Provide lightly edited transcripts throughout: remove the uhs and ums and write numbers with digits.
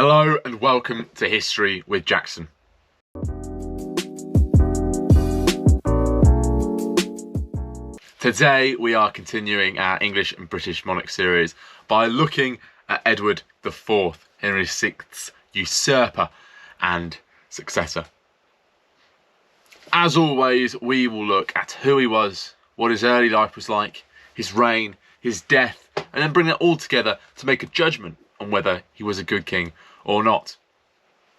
Hello and welcome to History with Jackson. Today we are continuing our English and British Monarch series by looking at Edward the Fourth, Henry VI's usurper and successor. As always, we will look at who he was, what his early life was like, his reign, his death, and then bring it all together to make a judgment on whether he was a good king or not.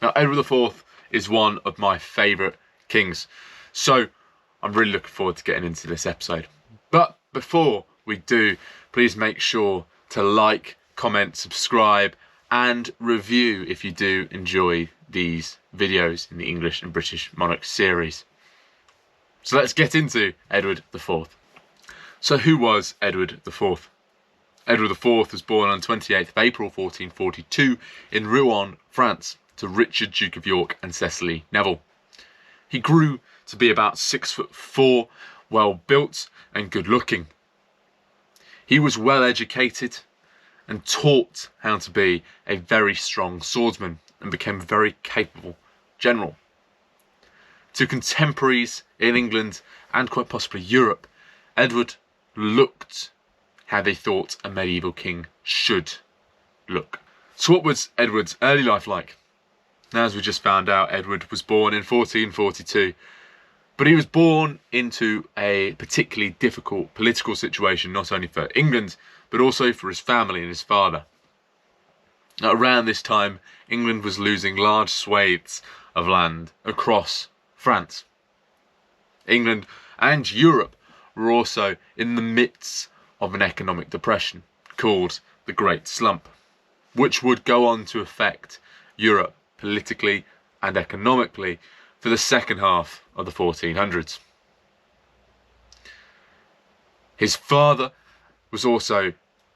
Now, Edward the Fourth is one of my favourite kings, so I'm really looking forward to getting into this episode. But before we do, please make sure to like, comment, subscribe and review if you do enjoy these videos in the English and British Monarch series. So let's get into Edward the Fourth. So who was Edward the Fourth? Edward IV was born on 28th of April 1442 in Rouen, France, to Richard, Duke of York and Cecily Neville. He grew to be about 6'4", well built and good looking. He was well educated and taught how to be a very strong swordsman and became a very capable general. To contemporaries in England and quite possibly Europe, Edward looked how they thought a medieval king should look. So what was Edward's early life like? Now, as we just found out, Edward was born in 1442, but he was born into a particularly difficult political situation, not only for England, but also for his family and his father. Now, around this time, England was losing large swathes of land across France. England and Europe were also in the midst of an economic depression called the Great Slump, which would go on to affect Europe politically and economically for the second half of the 1400s. His father was also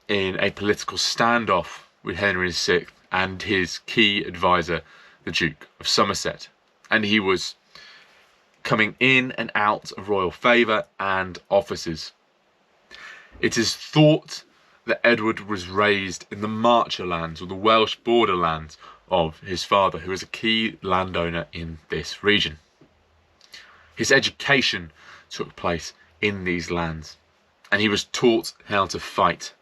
in a political standoff with Henry VI and his key advisor, the Duke of Somerset, and he was coming in and out of royal favour and offices. It is thought that Edward was raised in the Marcherlands, or the Welsh borderlands of his father, who was a key landowner in this region. His education took place in these lands, and he was taught how to fight.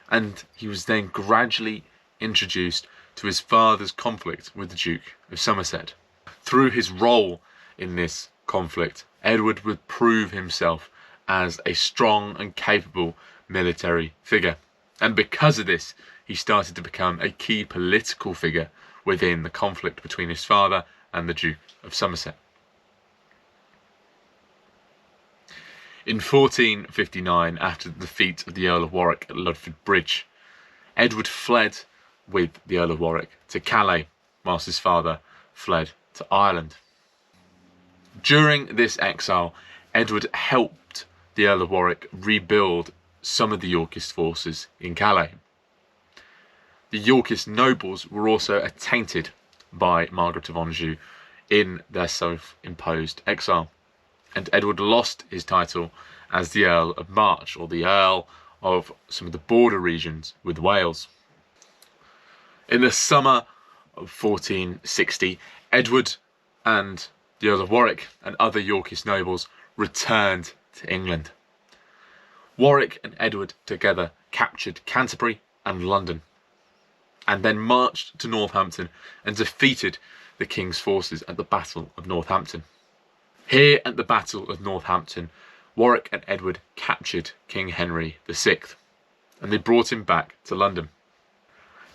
And he was then gradually introduced to his father's conflict with the Duke of Somerset. Through his role in this conflict, Edward would prove himself as a strong and capable military figure. And because of this, he started to become a key political figure within the conflict between his father and the Duke of Somerset. In 1459, after the defeat of the Earl of Warwick at Ludford Bridge, Edward fled with the Earl of Warwick to Calais, whilst his father fled to Ireland. During this exile, Edward helped the Earl of Warwick rebuild some of the Yorkist forces in Calais. The Yorkist nobles were also attainted by Margaret of Anjou in their self-imposed exile, and Edward lost his title as the Earl of March, or the Earl of some of the border regions with Wales. In the summer of 1460, Edward and the Earl of Warwick and other Yorkist nobles returned to England. Warwick and Edward together captured Canterbury and London, and then marched to Northampton and defeated the king's forces at the Battle of Northampton. Here at the Battle of Northampton, Warwick and Edward captured King Henry VI, and they brought him back to London.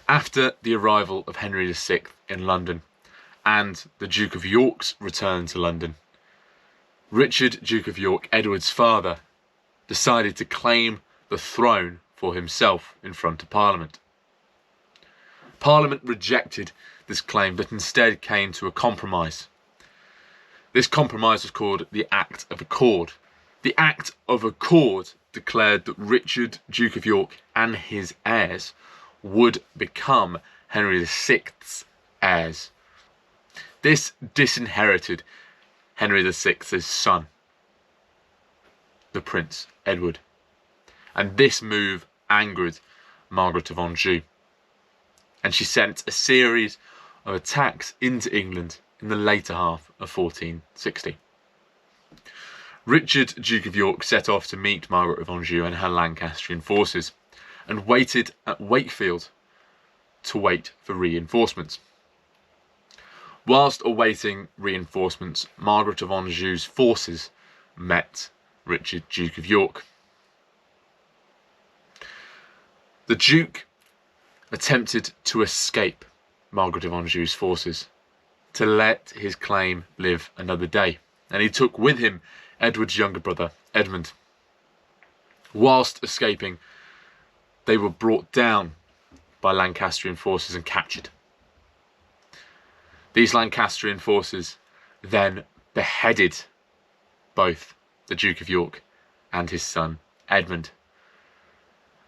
After the arrival of Henry VI in London and the Duke of York's return to London, Richard, Duke of York, Edward's father, decided to claim the throne for himself in front of Parliament. Parliament rejected this claim, but instead came to a compromise. This compromise was called the Act of Accord. The Act of Accord declared that Richard, Duke of York, and his heirs would become Henry VI's heirs. This disinherited Henry VI's son, the Prince Edward, and this move angered Margaret of Anjou. and she sent a series of attacks into England in the later half of 1460. Richard, Duke of York, set off to meet Margaret of Anjou and her Lancastrian forces, and waited at Wakefield to wait for reinforcements. Whilst awaiting reinforcements, Margaret of Anjou's forces met Richard, Duke of York. The Duke attempted to escape Margaret of Anjou's forces to let his claim live another day, and he took with him Edward's younger brother, Edmund. Whilst escaping, they were brought down by Lancastrian forces and captured. These Lancastrian forces then beheaded both the Duke of York and his son Edmund,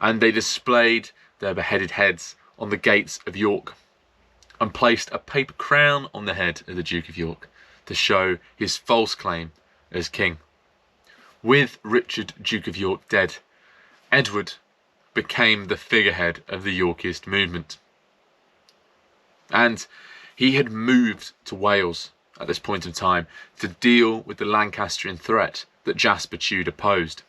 and they displayed their beheaded heads on the gates of York and placed a paper crown on the head of the Duke of York to show his false claim as king. With Richard, Duke of York, dead, Edward became the figurehead of the Yorkist movement, and he had moved to Wales at this point in time to deal with the Lancastrian threat that Jasper Tudor posed.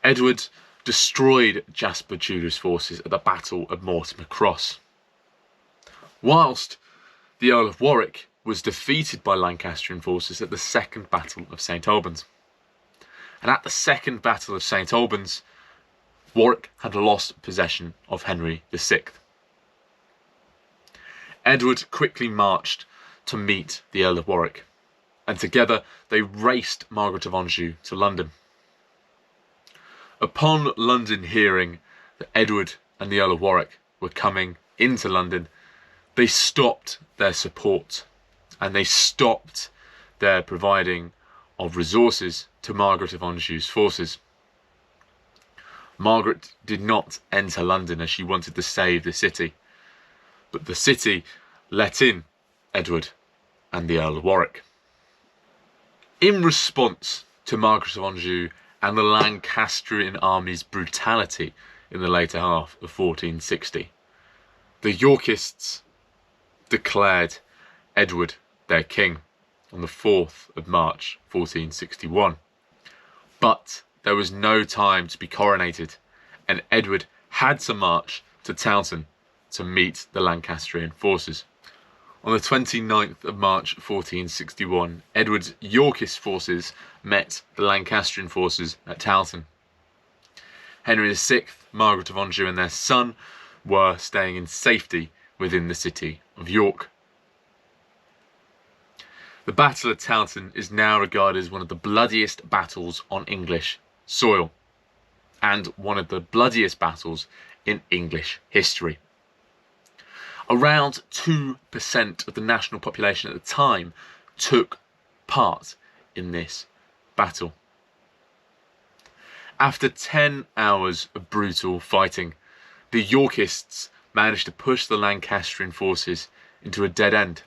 Edward destroyed Jasper Tudor's forces at the Battle of Mortimer Cross, whilst the Earl of Warwick was defeated by Lancastrian forces at the Second Battle of St Albans. And at the Second Battle of St Albans, Warwick had lost possession of Henry VI. Edward quickly marched to meet the Earl of Warwick, and together they raced Margaret of Anjou to London. Upon London hearing that Edward and the Earl of Warwick were coming into London, they stopped their support, and they stopped their providing of resources to Margaret of Anjou's forces. Margaret did not enter London as she wanted to save the city, but the city let in Edward and the Earl of Warwick. In response to Margaret of Anjou and the Lancastrian army's brutality in the later half of 1460, the Yorkists declared Edward their king on the 4th of March 1461. But there was no time to be coronated, and Edward had to march to Taunton to meet the Lancastrian forces. On the 29th of March 1461, Edward's Yorkist forces met the Lancastrian forces at Taunton. Henry VI, Margaret of Anjou and their son were staying in safety within the city of York. The Battle of Taunton is now regarded as one of the bloodiest battles on English soil, and one of the bloodiest battles in English history. Around 2% of the national population at the time took part in this battle. After 10 hours of brutal fighting, the Yorkists managed to push the Lancastrian forces into a dead end.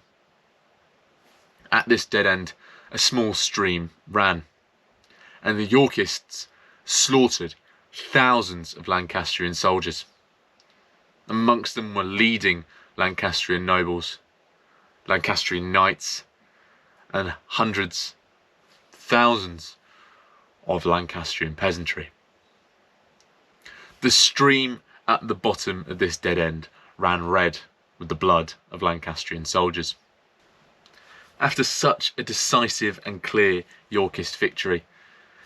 At this dead end, a small stream ran, and the Yorkists slaughtered thousands of Lancastrian soldiers. Amongst them were leading Lancastrian nobles, Lancastrian knights, and hundreds, thousands of Lancastrian peasantry. The stream at the bottom of this dead end ran red with the blood of Lancastrian soldiers. After such a decisive and clear Yorkist victory,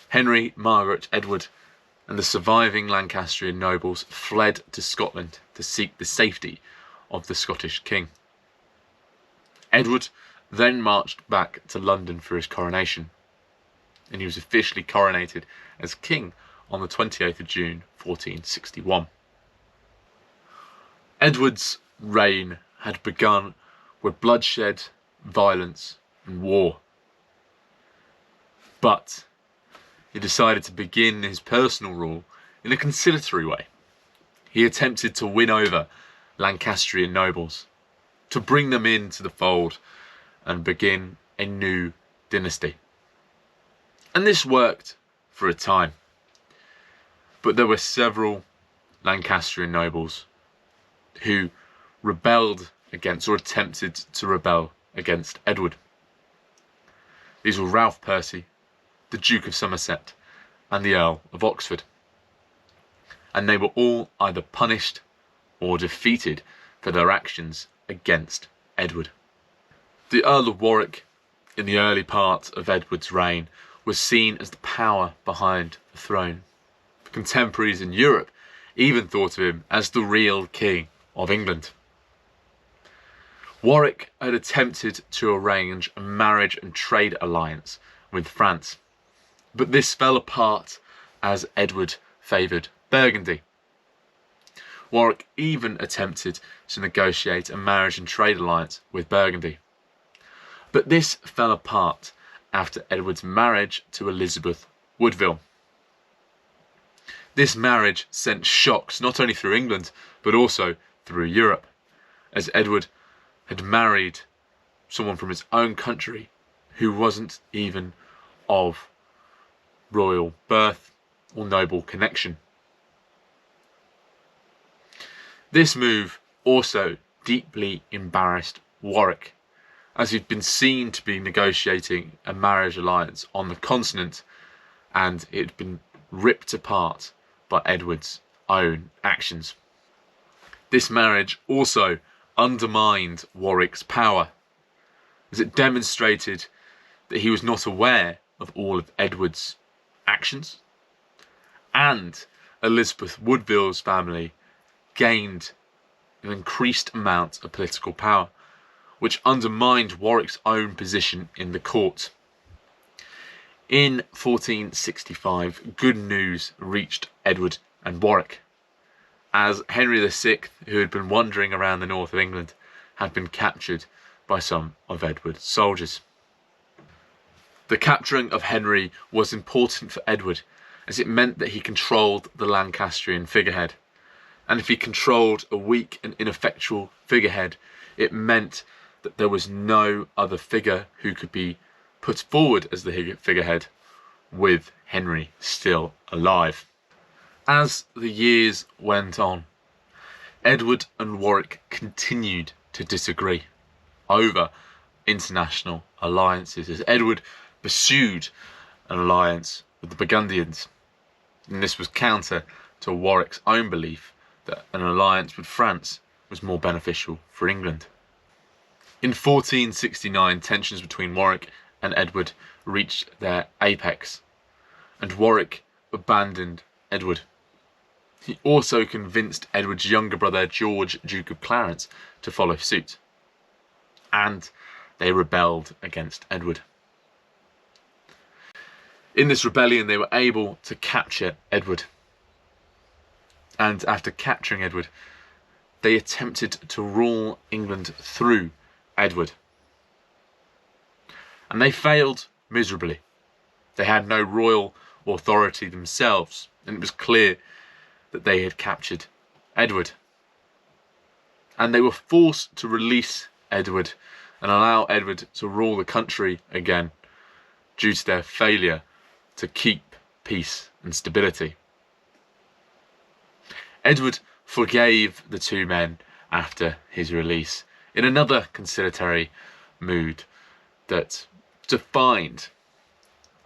Henry, Margaret, Edward, and the surviving Lancastrian nobles fled to Scotland to seek the safety of the Scottish king. Edward then marched back to London for his coronation, and he was officially coronated as king on the 28th of June 1461. Edward's reign had begun with bloodshed, violence and war, but he decided to begin his personal rule in a conciliatory way. He attempted to win over Lancastrian nobles, to bring them into the fold and begin a new dynasty. And this worked for a time, but there were several Lancastrian nobles who rebelled against, or attempted to rebel against, Edward. These were Ralph Percy, the Duke of Somerset, and the Earl of Oxford. And they were all either punished or defeated for their actions against Edward. The Earl of Warwick, in the early part of Edward's reign, was seen as the power behind the throne. Contemporaries in Europe even thought of him as the real King of England. Warwick had attempted to arrange a marriage and trade alliance with France, but this fell apart as Edward favoured Burgundy. Warwick even attempted to negotiate a marriage and trade alliance with Burgundy, but this fell apart after Edward's marriage to Elizabeth Woodville. This marriage sent shocks not only through England but also through Europe, as Edward had married someone from his own country who wasn't even of royal birth or noble connection. This move also deeply embarrassed Warwick, as he'd been seen to be negotiating a marriage alliance on the continent, and it had been ripped apart by Edward's own actions. This marriage also undermined Warwick's power, as it demonstrated that he was not aware of all of Edward's actions, and Elizabeth Woodville's family gained an increased amount of political power, which undermined Warwick's own position in the court. In 1465, good news reached Edward and Warwick, as Henry VI, who had been wandering around the north of England, had been captured by some of Edward's soldiers. The capturing of Henry was important for Edward, as it meant that he controlled the Lancastrian figurehead. And if he controlled a weak and ineffectual figurehead, it meant that there was no other figure who could be put forward as the figurehead, with Henry still alive. As the years went on, Edward and Warwick continued to disagree over international alliances, as Edward pursued an alliance with the Burgundians, and this was counter to Warwick's own belief that an alliance with France was more beneficial for England. In 1469, tensions between Warwick and Edward reached their apex, and Warwick abandoned Edward. He also convinced Edward's younger brother, George, Duke of Clarence, to follow suit, and they rebelled against Edward. In this rebellion, they were able to capture Edward, and after capturing Edward, they attempted to rule England through Edward, and they failed miserably. They had no royal authority themselves, and it was clear that they had captured Edward, and they were forced to release Edward and allow Edward to rule the country again due to their failure to keep peace and stability. Edward forgave the two men after his release in another conciliatory mood that defined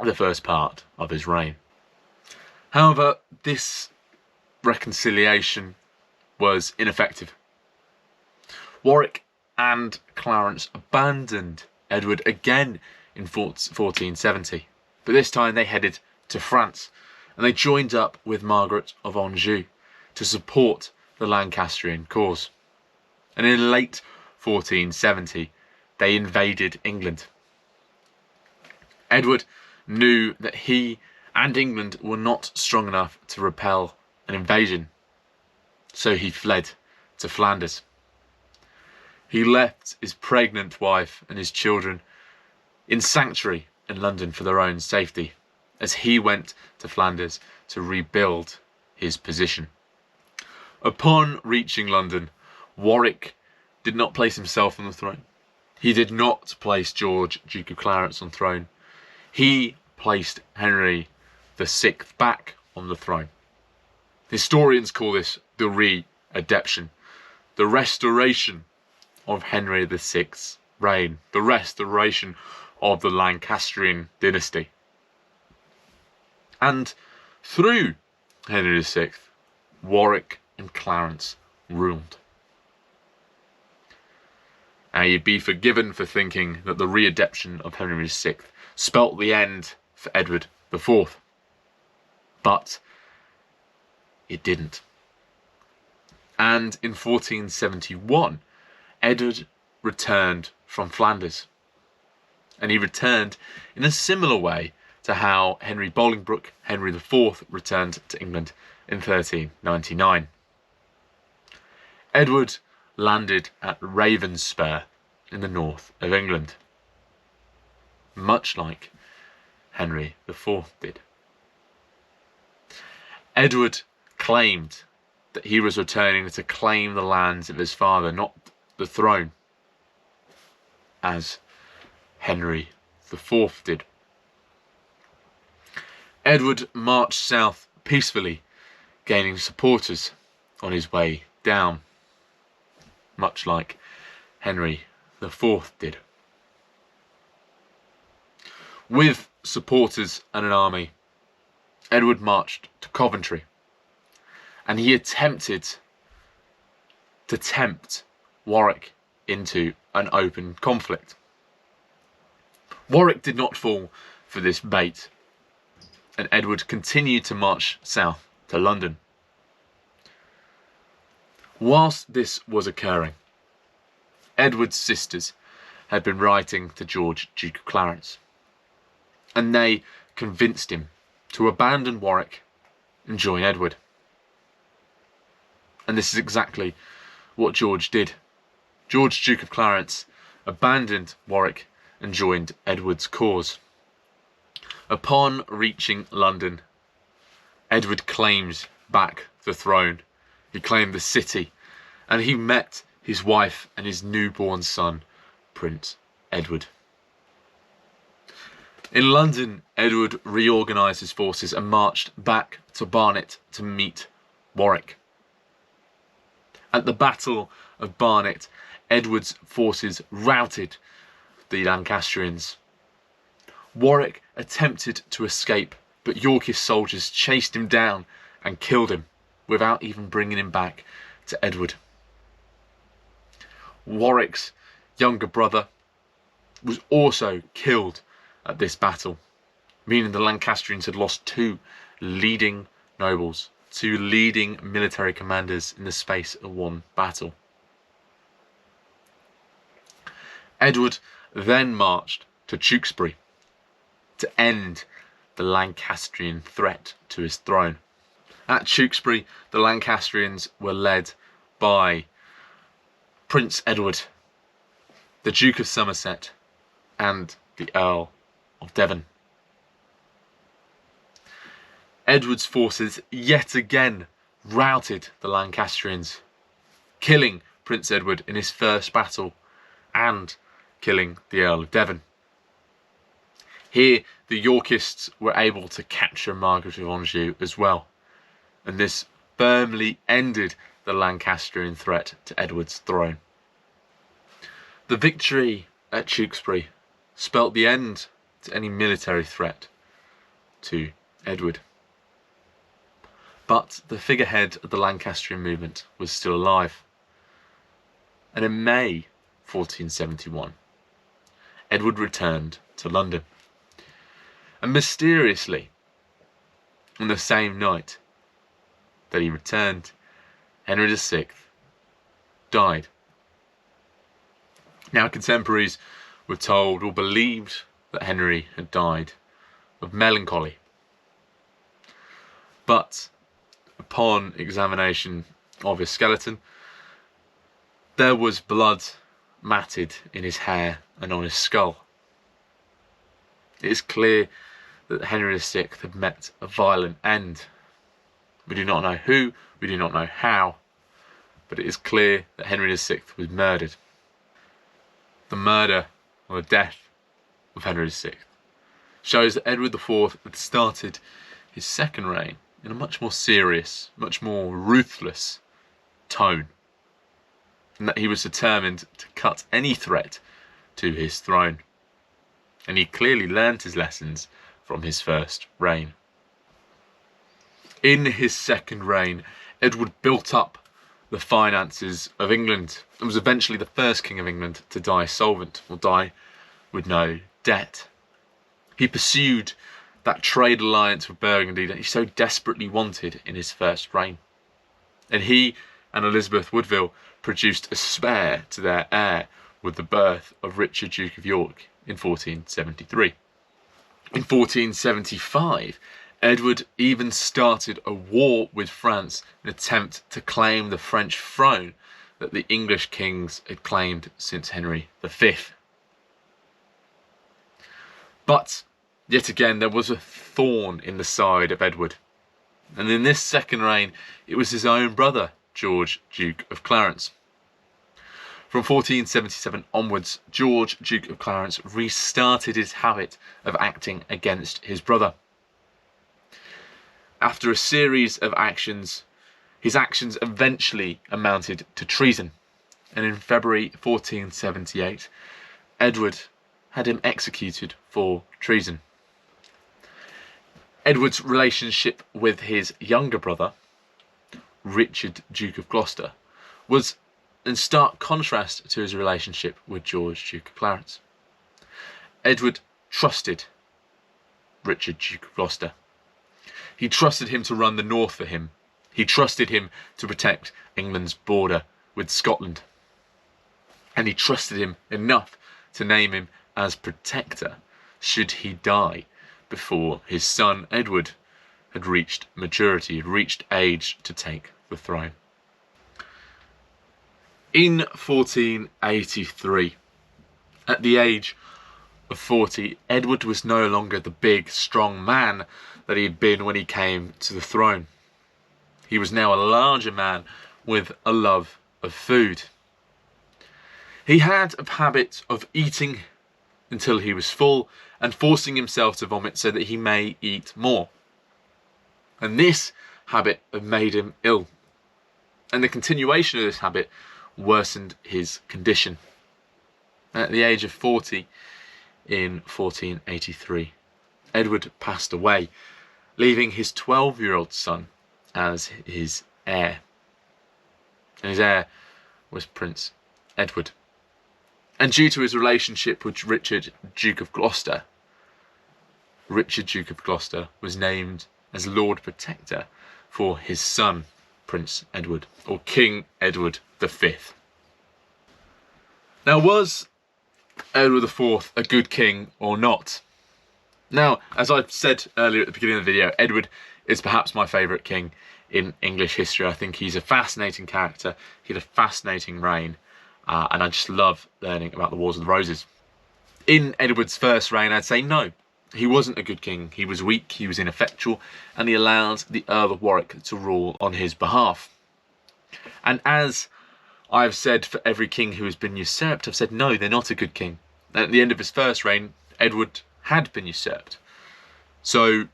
the first part of his reign. However, this reconciliation was ineffective. Warwick and Clarence abandoned Edward again in 1470, but this time they headed to France, and they joined up with Margaret of Anjou to support the Lancastrian cause. And in late 1470, they invaded England. Edward knew that he and England were not strong enough to repel an invasion, so he fled to Flanders. He left his pregnant wife and his children in sanctuary in London for their own safety, as he went to Flanders to rebuild his position. Upon reaching London, Warwick did not place himself on the throne. He did not place George, Duke of Clarence, on the throne. He placed Henry VI back on the throne. Historians call this the re-adeption, the restoration of Henry VI's reign, the restoration of the Lancastrian dynasty. And through Henry VI, Warwick and Clarence ruled. Now, you'd be forgiven for thinking that the readaptation of Henry VI spelt the end for Edward IV. But it didn't. And in 1471, Edward returned from Flanders. And he returned in a similar way to how Henry Bolingbroke, Henry IV, returned to England in 1399. Edward landed at Ravenspur in the north of England, much like Henry IV did. Edward claimed that he was returning to claim the lands of his father, not the throne, as Henry IV did. Edward marched south peacefully, gaining supporters on his way down, much like Henry IV did. With supporters and an army, Edward marched to Coventry, and he attempted to tempt Warwick into an open conflict. Warwick did not fall for this bait, and Edward continued to march south to London. Whilst this was occurring, Edward's sisters had been writing to George, Duke of Clarence, and they convinced him to abandon Warwick and join Edward. And this is exactly what George did. George, Duke of Clarence, abandoned Warwick and joined Edward's cause. Upon reaching London, Edward claimed back the throne. He claimed the city, and he met his wife and his newborn son, Prince Edward. In London, Edward reorganised his forces and marched back to Barnet to meet Warwick. At the Battle of Barnet, Edward's forces routed the Lancastrians. Warwick attempted to escape, but Yorkist soldiers chased him down and killed him without even bringing him back to Edward. Warwick's younger brother was also killed at this battle, meaning the Lancastrians had lost two leading nobles, two leading military commanders in the space of one battle. Edward then marched to Tewkesbury to end the Lancastrian threat to his throne. At Tewkesbury, the Lancastrians were led by Prince Edward, the Duke of Somerset, and the Earl of Devon. Edward's forces yet again routed the Lancastrians, killing Prince Edward in his first battle and killing the Earl of Devon. Here, the Yorkists were able to capture Margaret of Anjou as well, and this firmly ended the Lancastrian threat to Edward's throne. The victory at Tewkesbury spelt the end to any military threat to Edward. But the figurehead of the Lancastrian movement was still alive, and in May 1471, Edward returned to London. And mysteriously, on the same night that he returned, Henry VI died. Now, contemporaries were told or believed that Henry had died of melancholy. But upon examination of his skeleton, there was blood matted in his hair and on his skull. It is clear that Henry VI had met a violent end. We do not know who, we do not know how, but it is clear that Henry VI was murdered. The murder or the death of Henry VI shows that Edward IV had started his second reign in a much more serious, much more ruthless tone. and that he was determined to cut any threat to his throne. And he clearly learned his lessons from his first reign. In his second reign, Edward built up the finances of England and was eventually the first king of England to die solvent, or die with no debt. He pursued that trade alliance with Burgundy that he so desperately wanted in his first reign. And he and Elizabeth Woodville produced a spare to their heir with the birth of Richard, Duke of York, in 1473. In 1475, Edward even started a war with France in an attempt to claim the French throne that the English kings had claimed since Henry V. But, yet again, there was a thorn in the side of Edward. And in this second reign, it was his own brother, George, Duke of Clarence. From 1477 onwards, George, Duke of Clarence, restarted his habit of acting against his brother. After a series of actions, his actions eventually amounted to treason, and in February 1478, Edward had him executed for treason. Edward's relationship with his younger brother, Richard, Duke of Gloucester, was in stark contrast to his relationship with George, Duke of Clarence. Edward trusted Richard, Duke of Gloucester. He trusted him to run the north for him. He trusted him to protect England's border with Scotland. And he trusted him enough to name him as protector should he die before his son Edward had reached maturity, had reached age to take the throne. In 1483, at the age of 40, Edward was no longer the big, strong man that he had been when he came to the throne. He was now a larger man with a love of food. He had a habit of eating until he was full and forcing himself to vomit so that he may eat more. And this habit had made him ill. And the continuation of this habit worsened his condition. At the age of 40, in 1483, Edward passed away, leaving his 12-year-old son as his heir. And his heir was Prince Edward. And due to his relationship with Richard, Duke of Gloucester, Richard, Duke of Gloucester, was named as Lord Protector for his son, Prince Edward, or King Edward V. Now, was Edward IV a good king or not? Now, as I said earlier at the beginning of the video, Edward is perhaps my favourite king in English history. I think he's a fascinating character. He had a fascinating reign, and I just love learning about the Wars of the Roses. In Edward's first reign, I'd say no. He wasn't a good king. He was weak, he was ineffectual, and he allowed the Earl of Warwick to rule on his behalf. And as I've said for every king who has been usurped, I've said no, they're not a good king. And at the end of his first reign, Edward had been usurped. So,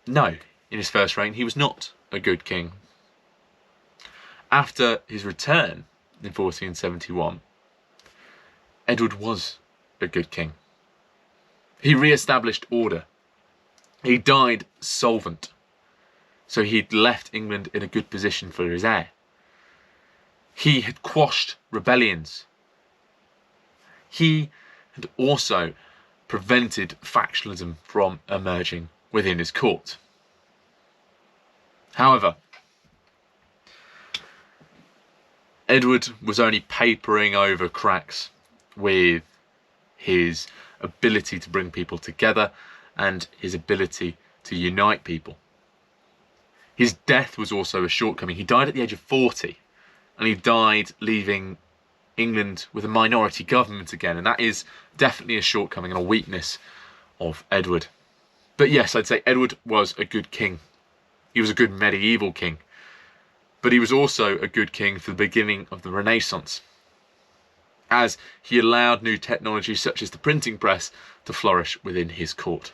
no, in his first reign, he was not a good king. After his return in 1471, Edward was a good king. He re-established order. He died solvent. So he'd left England in a good position for his heir. He had quashed rebellions. He had also prevented factionalism from emerging within his court. However, Edward was only papering over cracks with his ability to bring people together and his ability to unite people. His death was also a shortcoming. He died at the age of 40, and he died leaving England with a minority government again, and that is definitely a shortcoming and a weakness of Edward. But yes, I'd say Edward was a good king. He was a good medieval king, but he was also a good king for the beginning of the Renaissance, as he allowed new technologies such as the printing press to flourish within his court.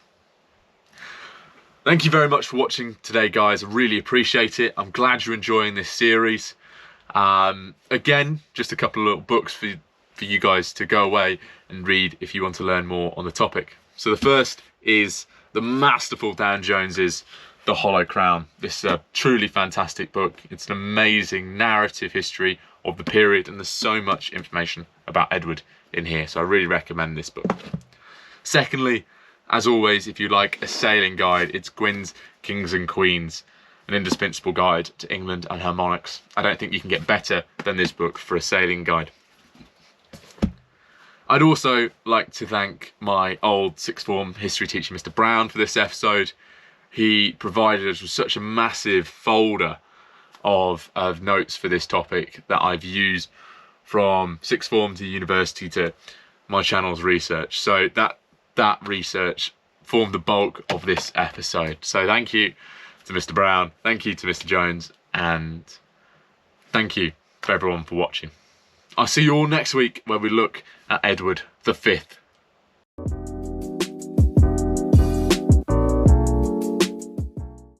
Thank you very much for watching today, guys. I really appreciate it. I'm glad you're enjoying this series. Again, just a couple of little books for you guys to go away and read if you want to learn more on the topic. So the first is the masterful Dan Jones's The Hollow Crown. This is a truly fantastic book. It's an amazing narrative history of the period, and there's so much information about Edward in here, so I really recommend this book. Secondly, as always, if you like a sailing guide, it's Gwyn's Kings and Queens, an indispensable guide to England and her monarchs. I don't think you can get better than this book for a sailing guide. I'd also like to thank my old sixth form history teacher, Mr. Brown, for this episode. He provided us with such a massive folder of notes for this topic that I've used from sixth form to university to my channel's research. So that research formed the bulk of this episode. So thank you to Mr. Brown, thank you to Mr. Jones, and thank you for everyone for watching. I'll see you all next week where we look at Edward the Fifth.